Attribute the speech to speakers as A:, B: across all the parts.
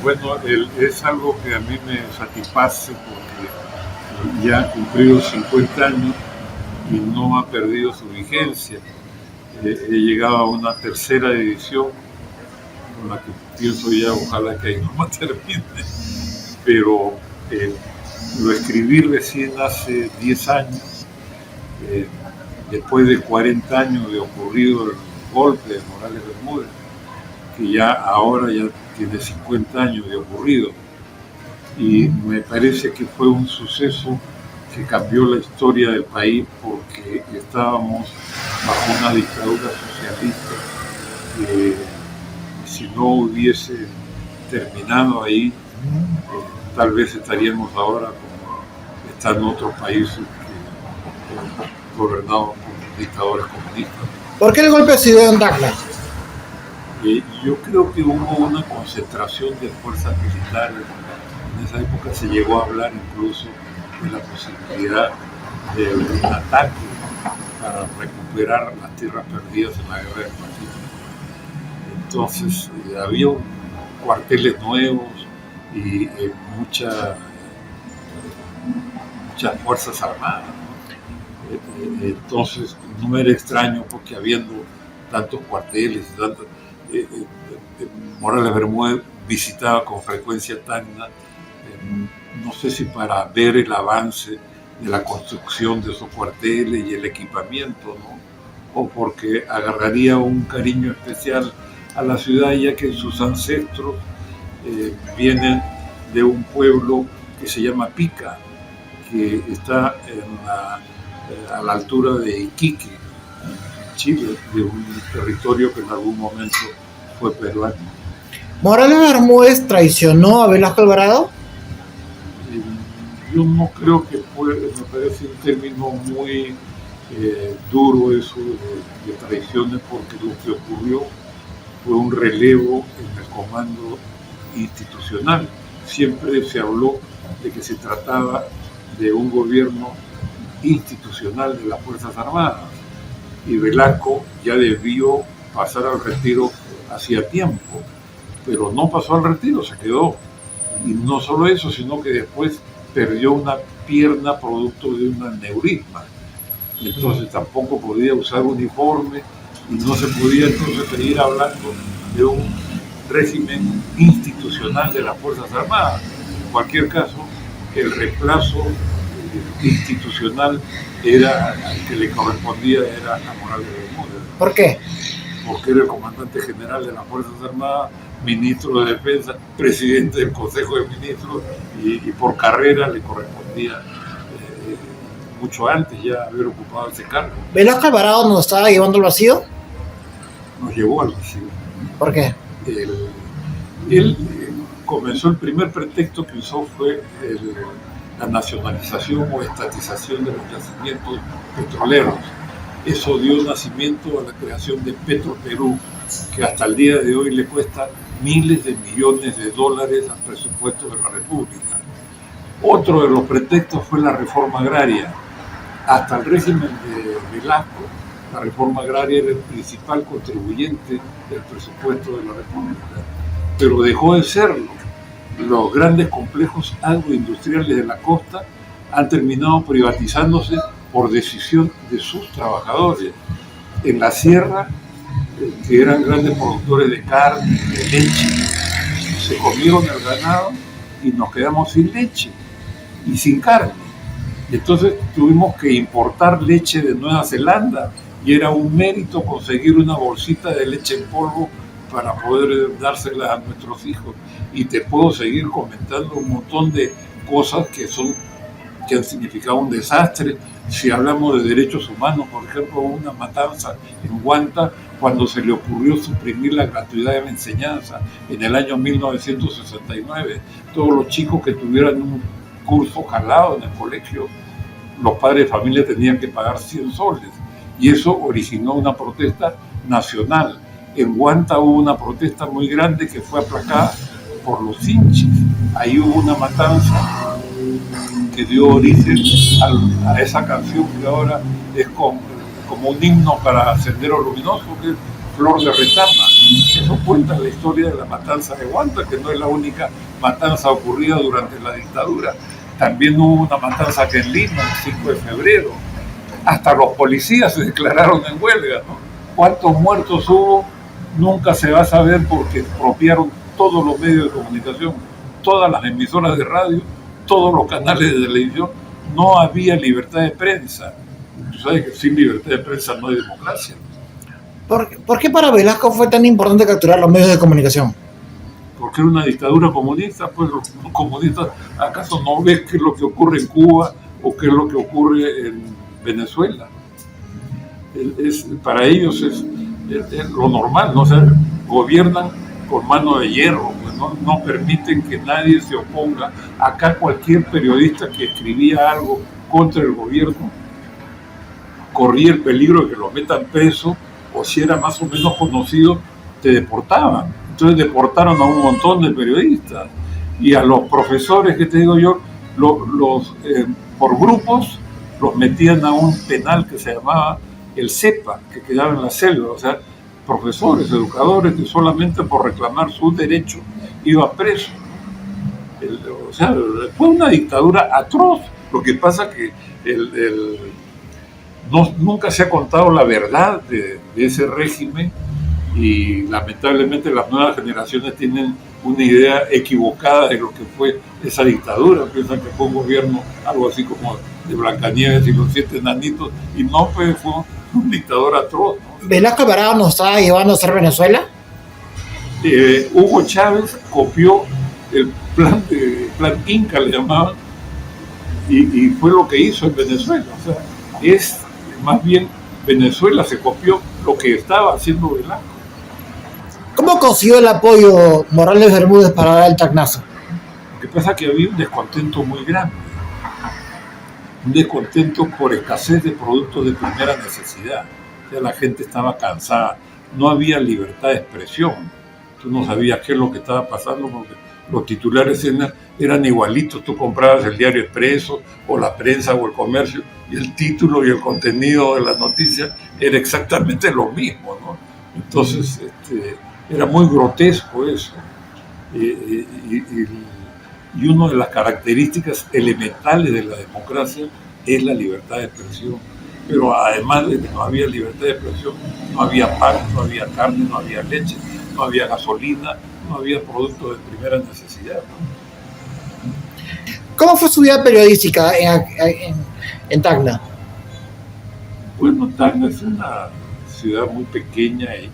A: Bueno, es algo que a mí me satisface porque ya ha cumplido 50 años y no ha perdido su vigencia. He llegado a una tercera edición con la que pienso ya, ojalá que ahí no más termine, pero lo escribí recién hace 10 años, eh, después de 40 años de ocurrido el golpe de Morales Bermúdez, que ya ahora ya tiene 50 años de ocurrido, y me parece que fue un suceso que cambió la historia del país porque estábamos bajo una dictadura socialista que si no hubiese terminado ahí, tal vez estaríamos ahora como están otros países gobernados por dictadores comunistas.
B: ¿Por qué el golpe se dio en Tacna?
A: Yo creo que hubo una concentración de fuerzas militares. En esa época se llegó a hablar incluso de la posibilidad de un ataque para recuperar las tierras perdidas en la guerra del Pacífico. Entonces había cuarteles nuevos y muchas fuerzas armadas. Entonces no era extraño porque habiendo tantos cuarteles y tantos, Morales Bermúdez visitaba con frecuencia Tacna, no sé si para ver el avance de la construcción de esos cuarteles y el equipamiento, ¿no? O porque agarraría un cariño especial a la ciudad, ya que sus ancestros vienen de un pueblo que se llama Pica, que está a la altura de Iquique, en Chile, de un territorio que en algún momento fue peruano.
B: ¿Morales Bermúdez traicionó a Velasco Alvarado?
A: Yo no creo que me parece un término muy duro eso de traiciones, porque lo que ocurrió fue un relevo en el comando institucional. Siempre se habló de que se trataba de un gobierno institucional de las Fuerzas Armadas y Velasco ya debió pasar al retiro hacía tiempo, pero no pasó al retiro, se quedó. Y no solo eso, sino que después perdió una pierna producto de un aneurisma. Entonces tampoco podía usar uniforme y no se podía entonces seguir hablando de un régimen institucional de las Fuerzas Armadas. En cualquier caso, el reemplazo institucional era al que le correspondía era a Morales Bermúdez.
B: ¿Por qué?
A: Porque era el comandante general de las Fuerzas Armadas, ministro de Defensa, presidente del Consejo de Ministros, y por carrera le correspondía mucho antes ya haber ocupado ese cargo.
B: ¿Velasco Alvarado nos estaba llevando al vacío?
A: Nos llevó al vacío.
B: ¿Por qué?
A: Él comenzó, el primer pretexto que usó fue la nacionalización o estatización de los yacimientos petroleros. Eso dio nacimiento a la creación de Petroperú, que hasta el día de hoy le cuesta miles de millones de dólares al presupuesto de la República. Otro de los pretextos fue la reforma agraria. Hasta el régimen de Velasco, la reforma agraria era el principal contribuyente del presupuesto de la República, pero dejó de serlo. Los grandes complejos agroindustriales de la costa han terminado privatizándose por decisión de sus trabajadores. En la sierra, que eran grandes productores de carne, de leche, se comieron el ganado y nos quedamos sin leche y sin carne. Entonces tuvimos que importar leche de Nueva Zelanda y era un mérito conseguir una bolsita de leche en polvo para poder dársela a nuestros hijos. Y te puedo seguir comentando un montón de cosas que han significado un desastre. Si hablamos de derechos humanos, por ejemplo, una matanza en Huanta cuando se le ocurrió suprimir la gratuidad de la enseñanza en el año 1969. Todos los chicos que tuvieran un curso jalado en el colegio, los padres de familia tenían que pagar 100 soles. Y eso originó una protesta nacional. En Huanta hubo una protesta muy grande que fue aplacada por los hinchas. Ahí hubo una matanza que dio origen a esa canción que ahora es como un himno para Sendero Luminoso, que es Flor de Retama. eso cuenta la historia de la matanza de Huanta, que no es la única matanza ocurrida durante la dictadura. También hubo una matanza aquí en Lima, el 5 de febrero. Hasta los policías se declararon en huelga, ¿no? ¿Cuántos muertos hubo? Nunca se va a saber porque expropiaron todos los medios de comunicación, todas las emisoras de radio, todos los canales de televisión. No había libertad de prensa. Tú sabes que sin libertad de prensa no hay democracia.
B: ¿Por qué para Velasco fue tan importante capturar los medios de comunicación?
A: Porque era una dictadura comunista. Pues los comunistas, ¿acaso no ves qué es lo que ocurre en Cuba o qué es lo que ocurre en Venezuela? Para ellos es lo normal, ¿no? O sea, gobiernan con mano de hierro, pues no permiten que nadie se oponga. Acá cualquier periodista que escribía algo contra el gobierno corría el peligro de que lo metan preso, o si era más o menos conocido, te deportaban. Entonces deportaron a un montón de periodistas. Y a los profesores, que te digo yo, por grupos, los metían a un penal que se llamaba el CEPA, que quedaba en la selva. O sea, profesores, educadores, que solamente por reclamar sus derechos iba preso. O sea, fue una dictadura atroz. Lo que pasa que nunca se ha contado la verdad de ese régimen, y lamentablemente las nuevas generaciones tienen una idea equivocada de lo que fue esa dictadura. Piensan que fue un gobierno algo así como de Blancanieves y los 7 enanitos, y no, pues fue un dictador atroz, ¿no?
B: ¿Velasco Alvarado nos estaba llevando a ser Venezuela?
A: Hugo Chávez copió el plan Inca, le llamaban, y fue lo que hizo en Venezuela. O sea, más bien Venezuela se copió lo que estaba haciendo Velasco.
B: ¿Cómo consiguió el apoyo Morales Bermúdez para dar el tacnazo?
A: Lo que pasa es que había un descontento muy grande, un descontento por escasez de productos de primera necesidad. O sea, la gente estaba cansada, no había libertad de expresión. Tú no sabías qué es lo que estaba pasando porque los titulares eran igualitos. Tú comprabas el Diario Expreso o la Prensa o el Comercio, y el título y el contenido de la noticia era exactamente lo mismo, ¿no? Entonces era muy grotesco eso. Y una de las características elementales de la democracia es la libertad de expresión. Pero además de que no había libertad de expresión, no había pan, no había carne, no había leche, no había gasolina, no había productos de primera necesidad, ¿no?
B: ¿Cómo fue su vida periodística en Tacna?
A: Bueno, Tacna es una ciudad muy pequeña y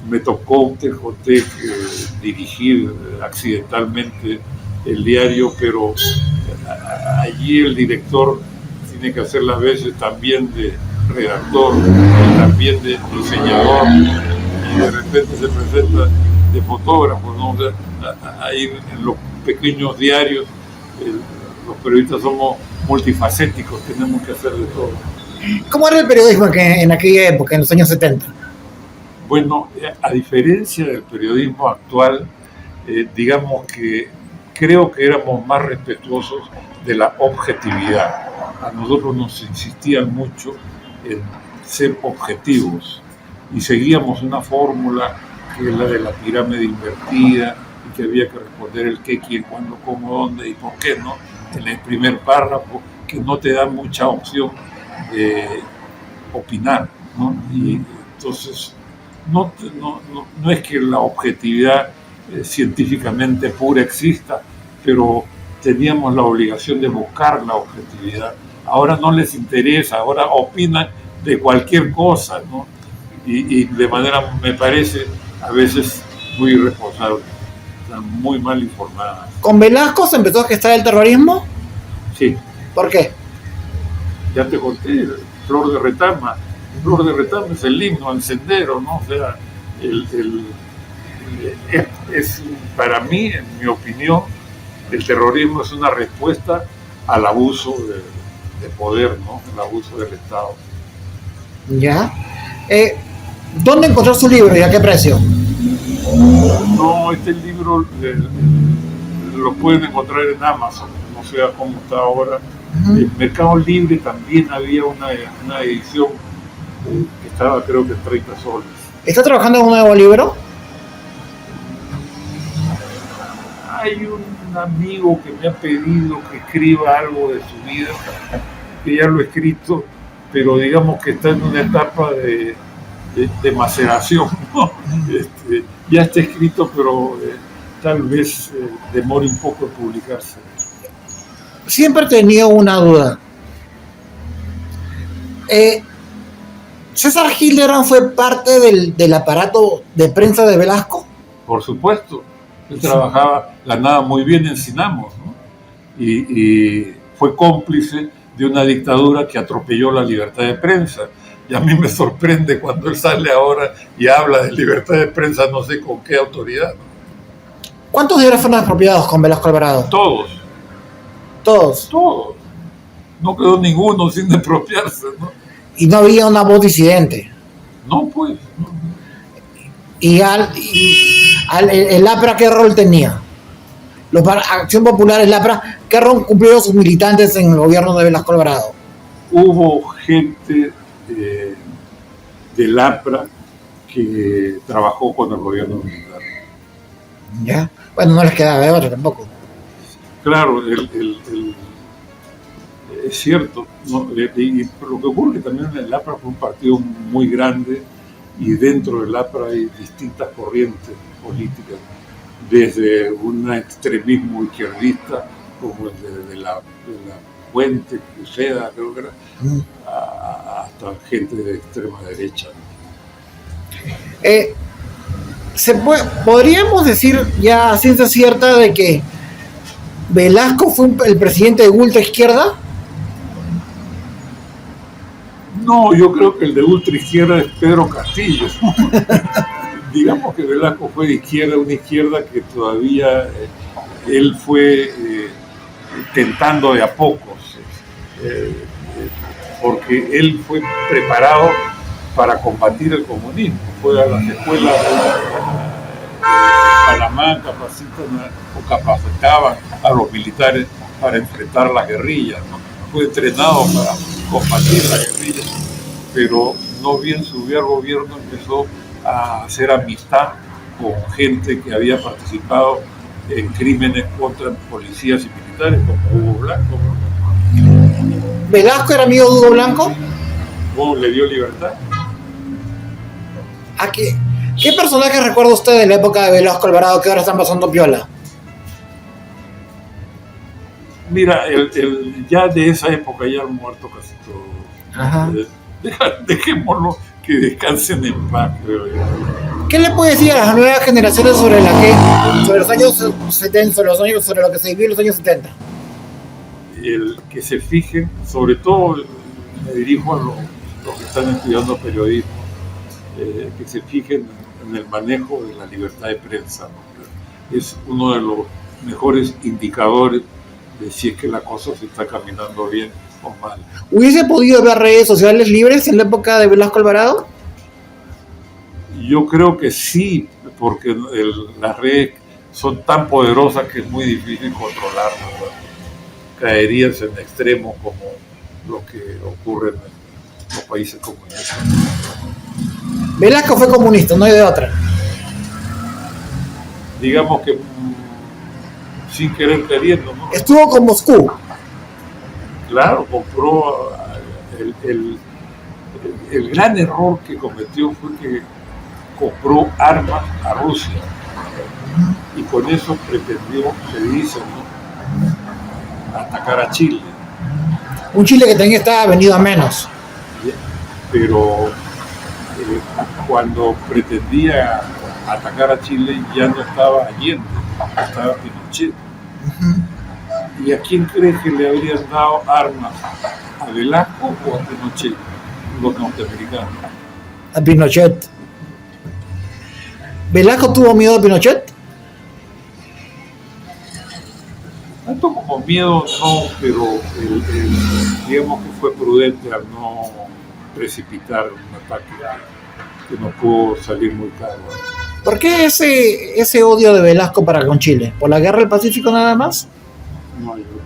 A: me tocó, te conté, dirigir accidentalmente el diario, pero allí el director tiene que hacer las veces también de redactor, también de diseñador, y de repente se presenta de fotógrafo, ¿no? O sea, ahí en los pequeños diarios los periodistas somos multifacéticos, tenemos que hacer de todo.
B: ¿Cómo era el periodismo en aquella época, en los años 70?
A: Bueno, a diferencia del periodismo actual, digamos que creo que éramos más respetuosos de la objetividad. A nosotros nos insistían mucho en ser objetivos y seguíamos una fórmula que es la de la pirámide invertida, y que había que responder el qué, quién, cuándo, cómo, dónde y por qué, ¿no? En el primer párrafo, que no te da mucha opción de opinar, ¿no? Y entonces no es que la objetividad científicamente pura exista, pero teníamos la obligación de buscar la objetividad. Ahora no les interesa, ahora opinan de cualquier cosa, ¿no? Y de manera, me parece, a veces muy irresponsable, muy mal informada.
B: ¿Con Velasco se empezó a gestar el terrorismo?
A: Sí.
B: ¿Por qué?
A: Ya te conté, Flor de Retama. Flor de Retama es el himno al sendero, ¿no? O sea, es para mí, en mi opinión, el terrorismo es una respuesta al abuso de poder, ¿no? El abuso del Estado.
B: Ya. ¿Dónde encontró su libro y a qué precio?
A: No, este libro lo pueden encontrar en Amazon, no sé cómo está ahora. En Mercado Libre también había una edición que estaba creo que 30 soles.
B: ¿Está trabajando en un nuevo libro?
A: Hay un amigo que me ha pedido que escriba algo de su vida, que ya lo he escrito, pero digamos que está en una etapa de maceración, ¿no? Ya está escrito, pero tal vez demore un poco en publicarse.
B: Siempre he tenido una duda. ¿César Hildebrand fue parte del aparato de prensa de Velasco?
A: Por supuesto. Él ganaba muy bien en Sinamos, ¿no? Y fue cómplice de una dictadura que atropelló la libertad de prensa. Y a mí me sorprende cuando él sale ahora y habla de libertad de prensa, no sé con qué autoridad.
B: ¿Cuántos diarios fueron expropiados con Velasco Alvarado?
A: Todos.
B: Todos.
A: No quedó ninguno sin expropiarse, ¿no?
B: Y no había una voz disidente.
A: No, pues. No.
B: ¿Y el APRA qué rol tenía? Acción Popular, el APRA, ¿qué rol cumplieron sus militantes en el gobierno de Velasco Alvarado?
A: Hubo gente del APRA que trabajó con el gobierno militar.
B: ¿Ya? Bueno, no les quedaba de otra tampoco.
A: Claro, es cierto, ¿no? Y lo que ocurre es que también el APRA fue un partido muy grande y dentro del APRA hay distintas corrientes políticas, desde un extremismo izquierdista como el de la Fuente, Uceda, creo que era, hasta gente de extrema derecha.
B: ¿Podríamos decir ya a ciencia cierta de que Velasco fue el presidente de ultra izquierda?
A: No, yo creo que el de ultra izquierda es Pedro Castillo. Digamos que Velasco fue de izquierda, una izquierda que todavía él fue tentando de a pocos, porque él fue preparado para combatir el comunismo. Fue a las escuelas de Panamá, capacitaban a los militares para enfrentar las guerrillas, ¿no? Fue entrenado para combatir la guerrilla, pero no bien subió al gobierno empezó a hacer amistad con gente que había participado en crímenes contra policías y militares como Hugo Blanco, ¿no?
B: ¿Velasco era amigo de Hugo Blanco?
A: Hugo le dio libertad.
B: ¿Qué personaje recuerda usted de la época de Velasco Alvarado que ahora están pasando piola?
A: Mira, ya de esa época ya han muerto casi todos. Dejémoslo que descansen en paz, creo yo.
B: ¿Qué le puede decir a las nuevas generaciones sobre los años 70, sobre lo que se vivió en los años 70?
A: Que se fijen, sobre todo me dirijo a los que están estudiando periodismo, que se fijen en el manejo de la libertad de prensa, ¿no? Es uno de los mejores indicadores de si es que la cosa se está caminando bien o mal.
B: ¿Hubiese podido haber redes sociales libres en la época de Velasco Alvarado?
A: Yo creo que sí, porque las redes son tan poderosas que es muy difícil controlarlas, ¿no? Caerías en extremos como lo que ocurre en los países comunistas.
B: Velasco fue comunista, no hay de otra.
A: Digamos que sin querer queriendo, ¿no?
B: Estuvo con Moscú.
A: Claro, compró el gran error que cometió fue que compró armas a Rusia y con eso pretendió, se dice, ¿no?, atacar a Chile.
B: Un Chile que también estaba venido a menos.
A: Pero cuando pretendía atacar a Chile ya no estaba Allende, estaba Pinochet. ¿Y a quién cree que le habrían dado armas? ¿A Velasco o a Pinochet? Los norteamericanos.
B: A Pinochet. ¿Velasco tuvo miedo a Pinochet?
A: Tanto como miedo no, pero digamos que fue prudente al no precipitar un ataque que no pudo salir muy caro.
B: ¿Por qué ese odio de Velasco para con Chile? ¿Por la guerra del Pacífico nada más?
A: No hay otro.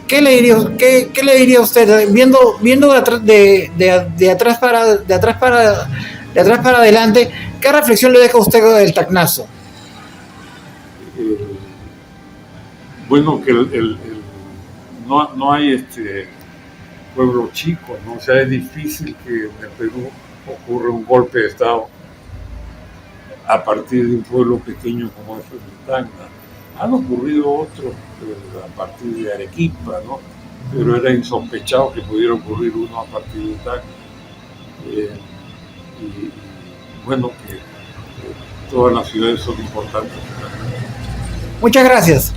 B: ¿qué le diría usted viendo de atrás para adelante? ¿Qué reflexión le deja usted del Tacnazo?
A: Bueno, que no hay pueblo chico, ¿no? O sea, es difícil que en el Perú ocurra un golpe de Estado a partir de un pueblo pequeño como es el Tacna. Han ocurrido otros a partir de Arequipa, ¿no? Pero era insospechado que pudiera ocurrir uno a partir de Tacna. Y bueno, que todas las ciudades son importantes.
B: Muchas gracias.